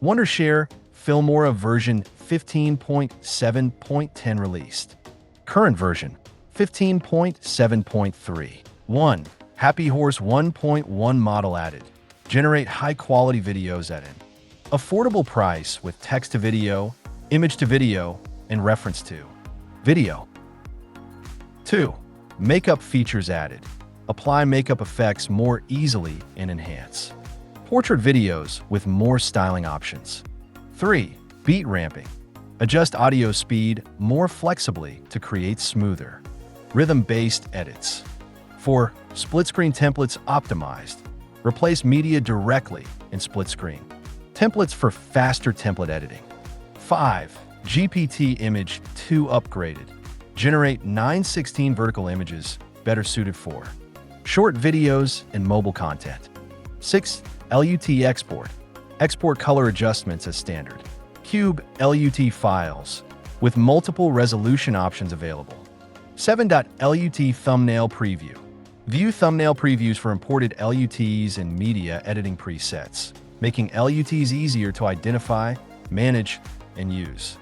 Wondershare Filmora version 15.7.10 released. Current version 15.7.3. 1. Happy Horse 1.1 model added. Generate high-quality videos at an affordable price with text-to-video, image-to-video, and reference-to video. 2. Makeup features added. Apply makeup effects more easily and enhance portrait videos with more styling options. 3. Beat ramping. Adjust audio speed more flexibly to create smoother, rhythm-based edits. 4. Split-screen templates optimized. Replace media directly in split-screen templates for faster template editing. 5. GPT Image 2 upgraded. Generate 9:16 vertical images better suited for short videos and mobile content. 6. LUT export. Export color adjustments as standard. Cube LUT files with multiple resolution options available. 7. LUT thumbnail preview. View thumbnail previews for imported LUTs and media editing presets, making LUTs easier to identify, manage, and use.